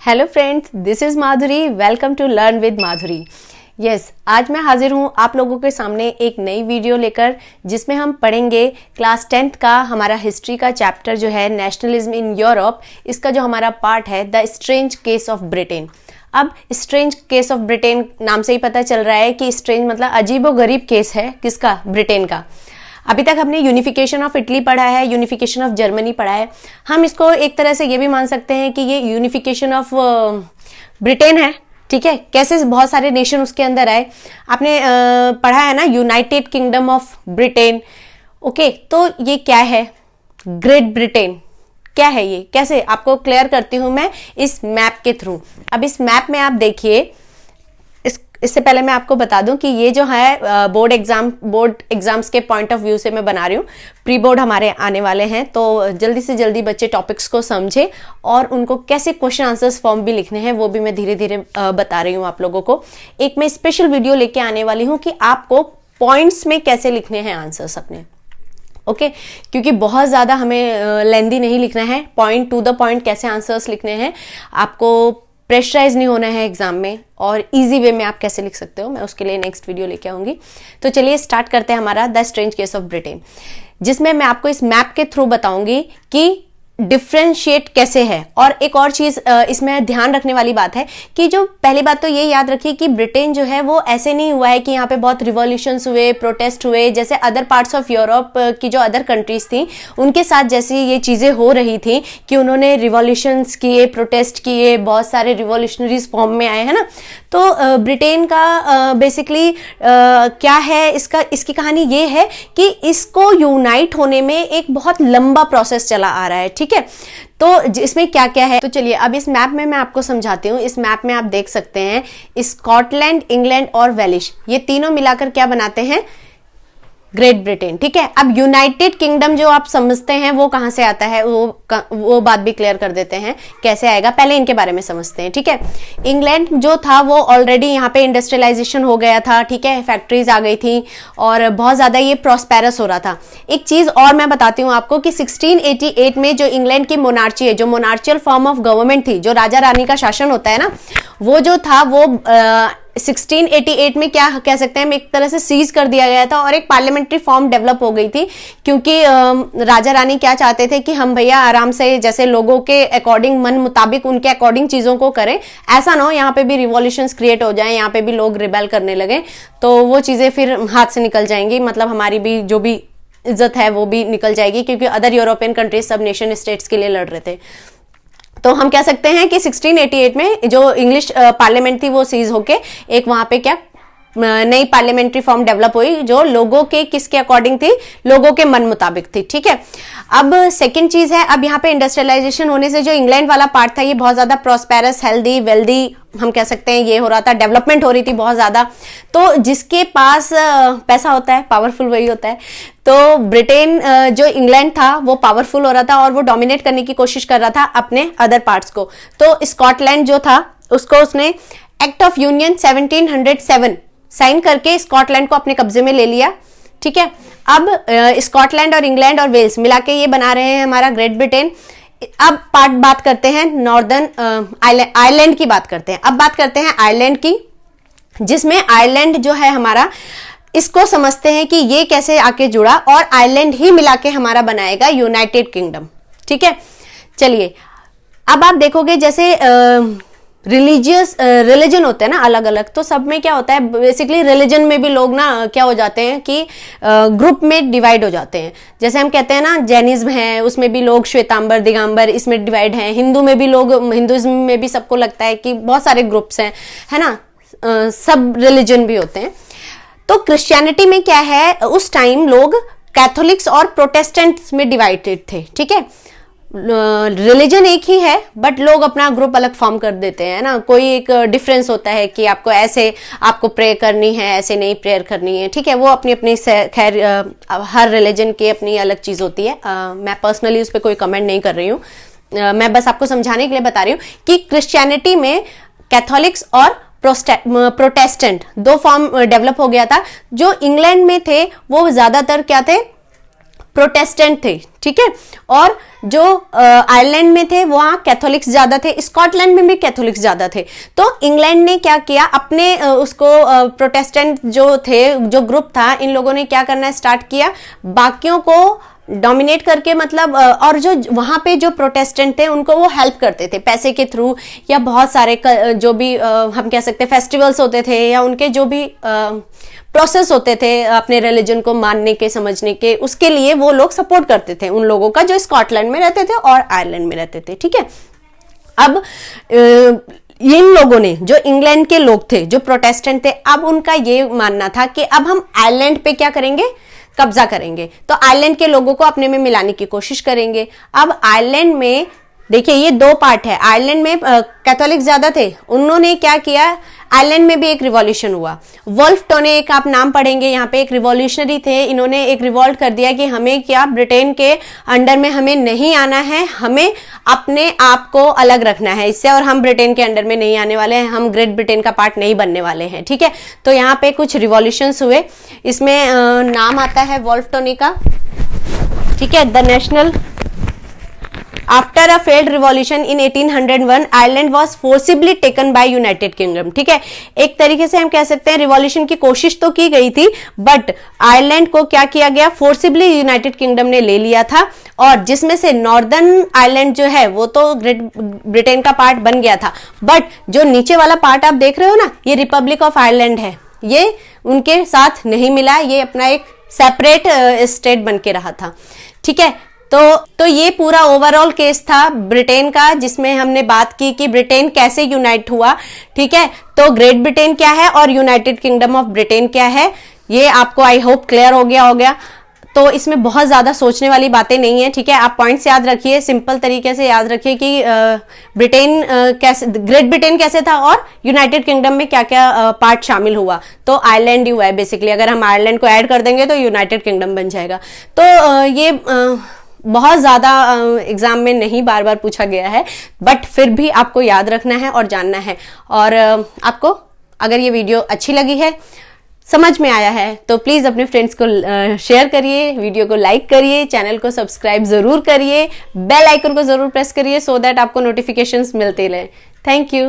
Hello friends, this is Madhuri. Welcome to learn with Madhuri. Yes, आज मैं हाजिर हूँ आप लोगों के सामने एक नई वीडियो लेकर, जिसमें हम पढ़ेंगे क्लास 10th का हमारा हिस्ट्री का चैप्टर जो है नेशनलिज्म इन यूरोप। इसका जो हमारा पार्ट है the strange case of Britain. अब स्ट्रेंज केस ऑफ ब्रिटेन नाम से ही पता चल रहा है कि स्ट्रेंज मतलब अजीबोगरीब केस है। किसका? ब्रिटेन का। अभी तक हमने यूनिफिकेशन ऑफ इटली पढ़ा है, यूनिफिकेशन ऑफ जर्मनी पढ़ा है। हम इसको एक तरह से ये भी मान सकते हैं कि ये यूनिफिकेशन ऑफ ब्रिटेन है। ठीक है, कैसे बहुत सारे नेशन उसके अंदर आए आपने पढ़ा है ना, United kingdom of Britain. Okay, तो ये क्या है ग्रेट ब्रिटेन? क्या है ये? कैसे आपको क्लियर करती हूं मैं इस मैप के थ्रू। अब इस मैप में आप देखिए, इससे पहले मैं आपको बता दूं कि ये जो है बोर्ड एग्जाम्स के पॉइंट ऑफ व्यू से मैं बना रही हूँ। प्री बोर्ड हमारे आने वाले हैं, तो जल्दी से जल्दी बच्चे टॉपिक्स को समझे और उनको कैसे क्वेश्चन आंसर्स फॉर्म भी लिखने हैं वो भी मैं धीरे धीरे बता रही हूँ आप लोगों को। एक मैं स्पेशल वीडियो लेके आने वाली हूँ कि आपको पॉइंट्स में कैसे लिखने हैं आंसर्स अपने। ओके, क्योंकि बहुत ज़्यादा हमें लेंदी नहीं लिखना है, पॉइंट टू द पॉइंट कैसे आंसर्स लिखने हैं, आपको प्रेशराइज नहीं होना है एग्जाम में, और इजी वे में आप कैसे लिख सकते हो, मैं उसके लिए नेक्स्ट वीडियो लेके आऊंगी। तो चलिए स्टार्ट करते हैं हमारा the strange case of Britain, जिसमें मैं आपको इस मैप के थ्रू बताऊंगी कि डिफ्रेंशिएट कैसे है। और एक और चीज इसमें ध्यान रखने वाली बात है कि जो पहली बात तो ये याद रखिए कि ब्रिटेन जो है वो ऐसे नहीं हुआ है कि यहाँ पे बहुत रिवॉल्यूशंस हुए, प्रोटेस्ट हुए, जैसे अदर पार्ट्स ऑफ यूरोप की जो अदर कंट्रीज थी उनके साथ जैसे ये चीजें हो रही थी कि उन्होंने रिवॉल्यूशंस किए, प्रोटेस्ट किए, बहुत सारे रिवॉल्यूशनरीज फॉर्म में आए, है ना। तो ब्रिटेन का बेसिकली क्या है, इसकी कहानी ये है कि इसको यूनाइट होने में एक बहुत लंबा प्रोसेस चला आ रहा है। ठीक है, तो इसमें क्या क्या है, तो चलिए अब इस मैप में मैं आपको समझाती हूँ। इस मैप में आप देख सकते हैं स्कॉटलैंड, इंग्लैंड और वेलिश, ये तीनों मिलाकर क्या बनाते हैं? Great Britain. ठीक है, अब यूनाइटेड किंगडम जो आप समझते हैं वो कहां से आता है, वो बात भी क्लियर कर देते हैं कैसे आएगा। पहले इनके बारे में समझते हैं। ठीक है, इंग्लैंड जो था वो ऑलरेडी यहाँ पे इंडस्ट्रियलाइजेशन हो गया था। ठीक है, फैक्ट्रीज आ गई थी और बहुत ज्यादा ये प्रॉस्पेरस हो रहा था। एक चीज और मैं बताती हूँ आपको कि 1688 में जो इंग्लैंड की मोनार्ची है, जो मोनार्चियल फॉर्म ऑफ गवर्नमेंट थी, जो राजा रानी का शासन होता है ना, वो जो था वो 1688 में क्या कह सकते हैं, एक तरह से सीज कर दिया गया था और एक पार्लियामेंट्री फॉर्म डेवलप हो गई थी। क्योंकि राजा रानी क्या चाहते थे कि हम भैया आराम से जैसे लोगों के अकॉर्डिंग, मन मुताबिक उनके अकॉर्डिंग चीजों को करें, ऐसा ना हो यहाँ पे भी रिवॉल्यूशंस क्रिएट हो जाए, यहाँ पे भी लोग रिबेल करने लगे, तो वो चीजें फिर हाथ से निकल जाएंगी, मतलब हमारी भी जो भी इज्जत है वो भी निकल जाएगी, क्योंकि अदर यूरोपियन कंट्रीज सब नेशन स्टेट्स के लिए लड़ रहे थे। तो हम कह सकते हैं कि 1688 में जो इंग्लिश पार्लियामेंट थी वो सीज होके एक वहां पे क्या नई पार्लियामेंट्री फॉर्म डेवलप हुई, जो लोगों के किसके अकॉर्डिंग थी, लोगों के मन मुताबिक थी। ठीक है, अब सेकंड चीज है, अब यहाँ पे इंडस्ट्रियलाइजेशन होने से जो इंग्लैंड वाला पार्ट था ये बहुत ज्यादा प्रॉस्पेरस, हेल्दी, वेल्दी हम कह सकते हैं ये हो रहा था, डेवलपमेंट हो रही थी बहुत ज्यादा। तो जिसके पास पैसा होता है, पावरफुल वही होता है। तो ब्रिटेन जो इंग्लैंड था वो पावरफुल हो रहा था और वो डोमिनेट करने की कोशिश कर रहा था अपने अदर पार्ट्स को। तो स्कॉटलैंड जो था उसको उसने एक्ट ऑफ यूनियन 1707 साइन करके स्कॉटलैंड को अपने कब्जे में ले लिया। ठीक है, अब स्कॉटलैंड और इंग्लैंड और वेल्स मिला के ये बना रहे हैं हमारा ग्रेट ब्रिटेन। अब बात करते हैं नॉर्दर्न आयरलैंड की बात करते हैं। अब बात करते हैं आयरलैंड की, जिसमें आयरलैंड जो है हमारा, इसको समझते हैं कि ये कैसे आके जुड़ा और आयरलैंड ही मिला के हमारा बनाएगा यूनाइटेड किंगडम। ठीक है, चलिए अब आप देखोगे जैसे रिलीजन होते हैं ना अलग अलग, तो सब में क्या होता है बेसिकली, रिलीजन में भी लोग ना क्या हो जाते हैं कि ग्रुप में डिवाइड हो जाते हैं। जैसे हम कहते हैं ना जैनिज्म है, उसमें भी लोग श्वेतांबर, दिगंबर, इसमें डिवाइड हैं। हिंदू में भी लोग, हिंदुइज्म में भी सबको लगता है कि बहुत सारे ग्रुप्स हैं, है ना, सब रिलीजन भी होते हैं। तो क्रिश्चियनिटी में क्या है, उस टाइम लोग कैथोलिक्स और प्रोटेस्टेंट्स में डिवाइडेड थे। ठीक है, रिलीजन एक ही है बट लोग अपना ग्रुप अलग फॉर्म कर देते हैं ना, कोई एक डिफरेंस होता है कि आपको ऐसे आपको प्रेयर करनी है, ऐसे नहीं प्रेयर करनी है। ठीक है, वो अपनी अपनी खैर हर रिलीजन की अपनी अलग चीज होती है। मैं पर्सनली उस पर कोई कमेंट नहीं कर रही हूँ, मैं बस आपको समझाने के लिए बता रही हूँ कि क्रिश्चियनिटी में कैथोलिक्स और प्रोटेस्टेंट दो फॉर्म डेवलप हो गया था। जो इंग्लैंड में थे वो ज्यादातर क्या थे, प्रोटेस्टेंट थे, ठीक है। और जो आयरलैंड में थे वहां कैथोलिक्स ज्यादा थे, स्कॉटलैंड में भी कैथोलिक्स ज्यादा थे। तो इंग्लैंड ने क्या किया, अपने उसको प्रोटेस्टेंट जो थे, जो ग्रुप था, इन लोगों ने क्या करना स्टार्ट किया, बाकियों को डोमिनेट करके, मतलब और जो वहां पे जो प्रोटेस्टेंट थे उनको वो हेल्प करते थे पैसे के थ्रू, या बहुत सारे जो भी हम कह सकते हैं फेस्टिवल्स होते थे, या उनके जो भी प्रोसेस होते थे अपने रिलीजन को मानने के, समझने के, उसके लिए वो लोग सपोर्ट करते थे उन लोगों का जो स्कॉटलैंड में रहते थे और आयरलैंड में रहते थे, ठीक है। अब इन लोगों ने, जो इंग्लैंड के लोग थे, जो प्रोटेस्टेंट थे, अब उनका ये मानना था कि अब हम आयरलैंड पे क्या करेंगे, कब्जा करेंगे। तो आयरलैंड के लोगों को अपने में मिलाने की कोशिश करेंगे। अब आयरलैंड में देखिए ये दो पार्ट है, आयरलैंड में कैथोलिक ज्यादा थे, उन्होंने क्या किया, आयरलैंड में भी एक रिवॉल्यूशन हुआ। वुल्फ टोने, एक आप नाम पढ़ेंगे यहाँ पे, एक रिवॉल्यूशनरी थे, इन्होंने एक रिवॉल्ट कर दिया कि हमें क्या, ब्रिटेन के अंडर में हमें नहीं आना है, हमें अपने आप को अलग रखना है इससे, और हम ब्रिटेन के अंडर में नहीं आने वाले हैं, हम ग्रेट ब्रिटेन का पार्ट नहीं बनने वाले हैं, ठीक है। तो यहाँ पे कुछ रिवॉल्यूशंस हुए, इसमें नाम आता है वुल्फ टोने का, ठीक है। The national after a failed revolution in 1801 Ireland was forcibly taken by United kingdom, ठीक है। एक तरीके से हम कह सकते हैं रिवॉल्यूशन की कोशिश तो की गई थी, बट आयरलैंड को क्या किया गया, फोर्सिबली यूनाइटेड किंगडम ने ले लिया था, और जिसमें से नॉर्दर्न आयरलैंड जो है वो तो ग्रेट ब्रिटेन का पार्ट बन गया था, बट जो नीचे वाला पार्ट आप देख रहे हो ना, ये रिपब्लिक ऑफ आयरलैंड है, ये उनके साथ नहीं मिला, ये अपना एक सेपरेट स्टेट बन के रहा था, ठीक है। तो ये पूरा ओवरऑल केस था ब्रिटेन का, जिसमें हमने बात की कि ब्रिटेन कैसे यूनाइट हुआ, ठीक है। तो ग्रेट ब्रिटेन क्या है और यूनाइटेड किंगडम ऑफ ब्रिटेन क्या है, ये आपको आई होप क्लियर हो गया होगा। तो इसमें बहुत ज्यादा सोचने वाली बातें नहीं है, ठीक है। आप पॉइंट्स याद रखिए, सिंपल तरीके से याद रखिए कि ब्रिटेन कैसे, ग्रेट ब्रिटेन कैसे था और यूनाइटेड किंगडम में क्या क्या पार्ट शामिल हुआ। तो आयरलैंड ही हुआ है बेसिकली, अगर हम आयरलैंड को ऐड कर देंगे तो यूनाइटेड किंगडम बन जाएगा। तो ये बहुत ज्यादा एग्जाम में नहीं बार बार पूछा गया है, बट फिर भी आपको याद रखना है और जानना है। और आपको अगर ये वीडियो अच्छी लगी है, समझ में आया है, तो प्लीज अपने फ्रेंड्स को शेयर करिए, वीडियो को लाइक करिए, चैनल को सब्सक्राइब जरूर करिए, बेल आइकन को जरूर प्रेस करिए, सो दैट आपको नोटिफिकेशंस मिलते रहे। Thank you.